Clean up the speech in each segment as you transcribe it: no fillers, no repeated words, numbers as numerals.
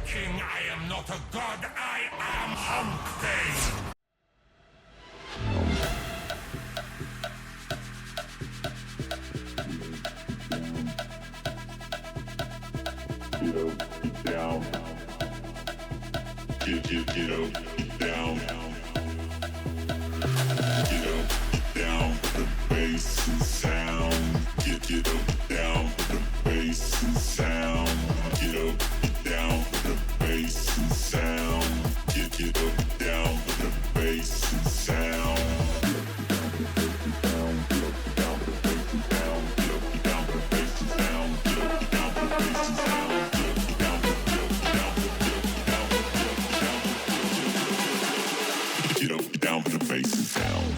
king, I am not a god, I am Hunkpain! Get down. Get down. Get down. The bass and sound. Get down. The bass and sound. Get down. The bass and sound. Get down. The bass and sound. Down for the bass and sound.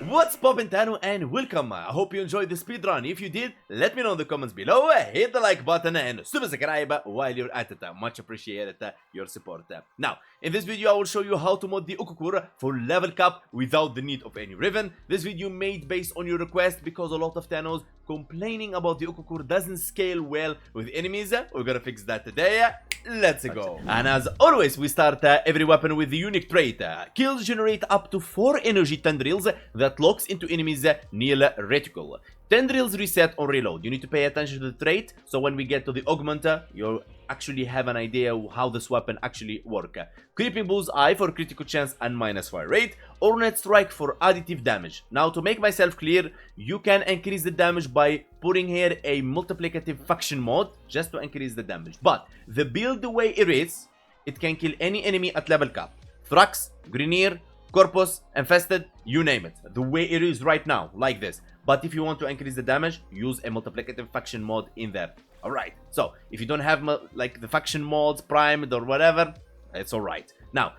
What's poppin' Tano and welcome. I hope you enjoyed the speedrun. If you did, let me know in the comments below. Hit the like button and subscribe while you're at it. Much appreciated your support. Now, in this video I will show you how to mod the Ocucor for level cap without the need of any ribbon. This video made based on your request because a lot of Tanos complaining about the Ocucor doesn't scale well with enemies. We're gonna fix that today. Let's go. And as always, we start every weapon with the unique trait. Kills generate up to 4 energy tendrils that locks into enemies near reticle. Tendrils reset on reload. You need to pay attention to the trait, so when we get to the augmenter, you actually have an idea how this weapon actually works. Creeping bullseye for critical chance and minus fire rate. Ornate strike for additive damage. Now, to make myself clear, you can increase the damage by putting here a multiplicative faction mod just to increase the damage. But the build the way it is, it can kill any enemy at level cap. Thrax, Grineer, Corpus, Infested, you name it. The way it is right now, like this. But if you want to increase the damage, use a multiplicative faction mod in there. Alright, so if you don't have like the faction mods, primed or whatever, it's alright. Now,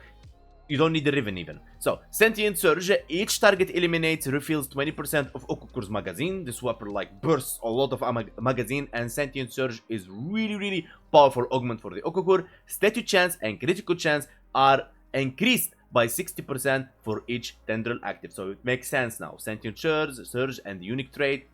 you don't need the Riven even. So, Sentient Surge, each target eliminates, refills 20% of Ocucor's magazine. This weapon like bursts a lot of magazine, and Sentient Surge is really powerful augment for the Ocucor. Statue chance and critical chance are increased by 60% for each tendril active. So it makes sense now. Sentient Surge and the unique trait.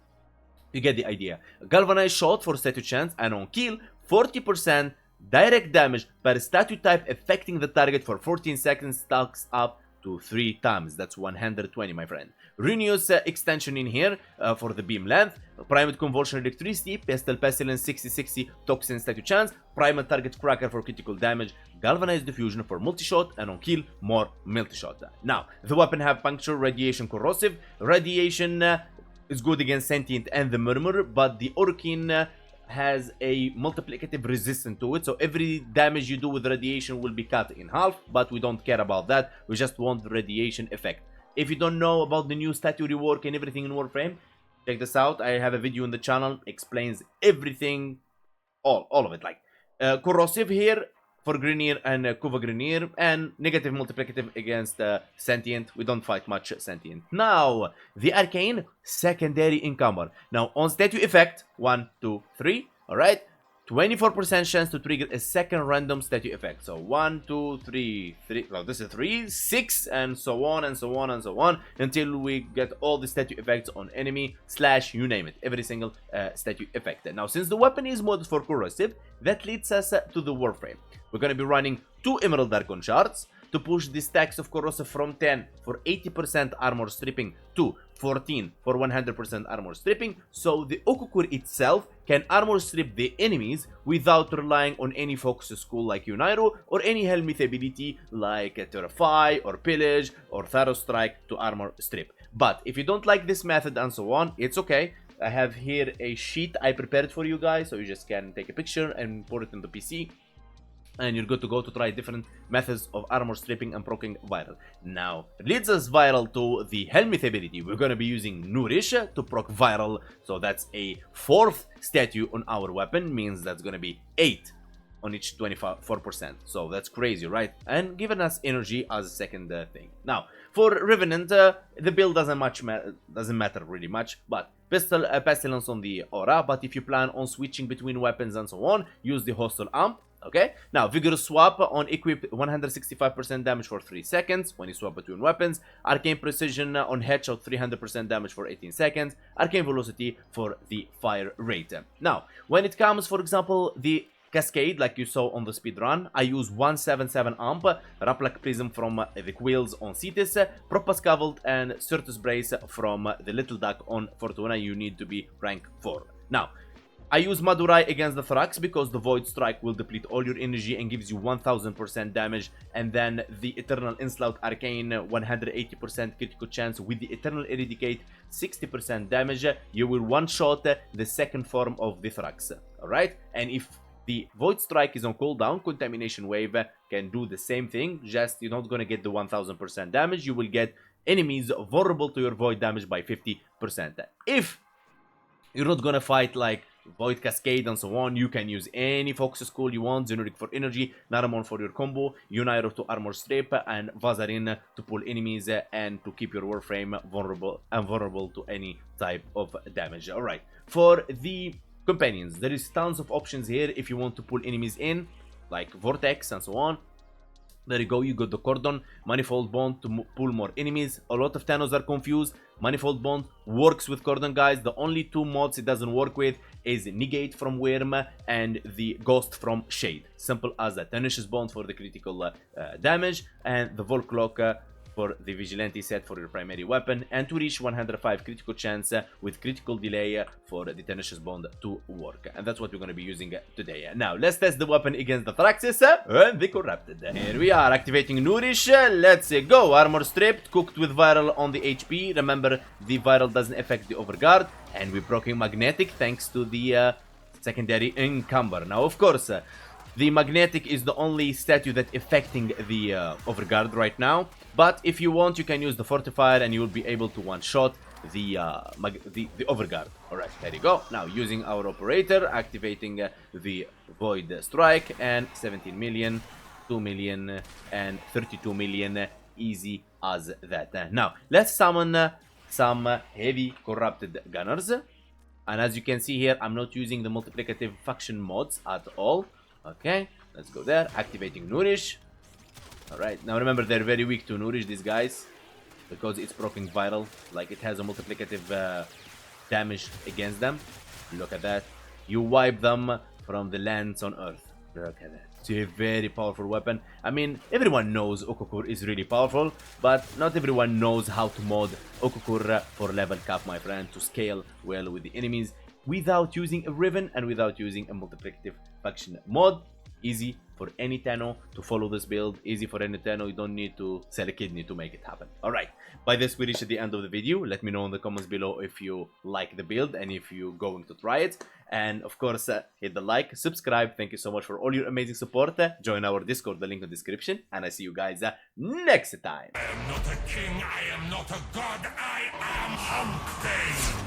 You get the idea. Galvanized shot for statue chance, and on kill, 40% direct damage per statue type affecting the target for 14 seconds stacks up to 3 times. That's 120, my friend. Renews extension in here for the beam length. Primed Convulsion Electricity, Pestle Pestilence 60-60 Toxin Statue Chance, Primed Target Cracker for critical damage, Galvanized Diffusion for multi-shot, and on kill, more multi-shot. Now, the weapon have Puncture, Radiation, Corrosive. Radiation is good against Sentient and the Murmur, but the Orkin has a multiplicative resistance to it, so every damage you do with radiation will be cut in half, but we don't care about that. We just want the radiation effect. If you don't know about the new statue rework and everything in Warframe, check this out. I have a video on the channel, explains everything, all of it. Like corrosive here for Grineer and Kuva Grineer, and negative multiplicative against Sentient. We don't fight much Sentient. Now, the Arcane secondary encumber. Now, on statue effect, 1, 2, 3, alright, 24% chance to trigger a second random statue effect. So 1, 2, 3, 3, well, this is 3, 6, and so on and so on and so on until we get all the statue effects on enemy / you name it, every single statue effect. Now, since the weapon is modded for corrosive, that leads us to the Warframe. We're going to be running 2 Emerald Darkon shards to push the stacks of corrosive from 10 for 80% armor stripping to 14 for 100% armor stripping, so the Ocucor itself can armor strip the enemies without relying on any focus school like Unairo or any helmet ability like Terrify or Pillage or Thorough Strike to armor strip. But if you don't like this method and so on, it's okay. I have here a sheet I prepared for you guys, so you just can take a picture and put it in the PC. And you're good to go to try different methods of armor stripping and proccing viral. Now, leads us viral to the helmet ability. We're going to be using Nourish to proc viral. So that's a 4th statue on our weapon. Means that's going to be 8 on each 24%. So that's crazy, right? And giving us energy as a second thing. Now, for Revenant, the build doesn't matter really much. But Pestilence on the aura. But if you plan on switching between weapons and so on, use the Hostile Amp. Okay, now Vigorous Swap on equip 165% damage for 3 seconds when you swap between weapons. Arcane Precision on Headshot 300% damage for 18 seconds. Arcane Velocity for the fire rate. Now, when it comes, for example, the Cascade, like you saw on the speedrun, I use 177 Amp, Raplak Prism from the Quills on Cetus, Propa Scaffold, and Certus Brace from the Little Duck on Fortuna. You need to be rank 4. Now, I use Madurai against the Thrax because the Void Strike will deplete all your energy and gives you 1000% damage, and then the Eternal Inslaut Arcane 180% critical chance with the Eternal Eradicate 60% damage. You will one-shot the second form of the Thrax, alright? And if the Void Strike is on cooldown, Contamination Wave can do the same thing, just you're not gonna get the 1000% damage, you will get enemies vulnerable to your Void damage by 50%. If you're not gonna fight like Void Cascade and so on, you can use any Focus School you want. Xenoric for energy, Naramon for your combo, Unairo to armor strip, and Vazarin to pull enemies and to keep your Warframe vulnerable to any type of damage. Alright, for the companions, there is tons of options here if you want to pull enemies in, like Vortex and so on. There you go, you got the Cordon, Manifold Bond to pull more enemies. A lot of Thanos are confused. Manifold Bond works with Cordon, guys. The only 2 mods it doesn't work with is Negate from Wyrm and the Ghost from Shade. Simple as that. Tenacious Bond for the critical damage, and the Volclock for the Vigilante set for your primary weapon, and to reach 105 critical chance with critical delay for the Tenacious Bond to work. And that's what we're going to be using today. Now, let's test the weapon against the Thraxis and the Corrupted. Here we are, activating Nourish. Let's go. Armor stripped, cooked with viral on the HP. Remember, the viral doesn't affect the overguard. And we're proccing Magnetic thanks to the secondary Encumber. Now, of course, the Magnetic is the only statue that's affecting the Overguard right now. But if you want, you can use the Fortifier and you will be able to one-shot the Overguard. Alright, there you go. Now, using our Operator, activating the Void Strike, and 17 million, 2 million, and 32 million. Easy as that. Now, let's summon some heavy Corrupted Gunners. And as you can see here, I'm not using the multiplicative faction mods at all. Okay, let's go there, activating Nourish. Alright, now remember, they're very weak to Nourish, these guys, because it's proccing viral, like it has a multiplicative damage against them. Look at that. You wipe them from the lands on Earth. Look at that. It's a very powerful weapon. I mean, everyone knows Ocucor is really powerful, but not everyone knows how to mod Ocucor for level cap, my friend, to scale well with the enemies without using a Riven and without using a multiplicative faction mod. Easy for any Tenno to follow this build. Easy for any Tenno. You don't need to sell a kidney to make it happen. Alright, by this we reach the end of the video. Let me know in the comments below if you like the build and if you're going to try it. And of course, hit the like, subscribe. Thank you so much for all your amazing support. Join our Discord, the link in the description. And I see you guys next time. I am not a king, I am not a god, I am Hunkpain.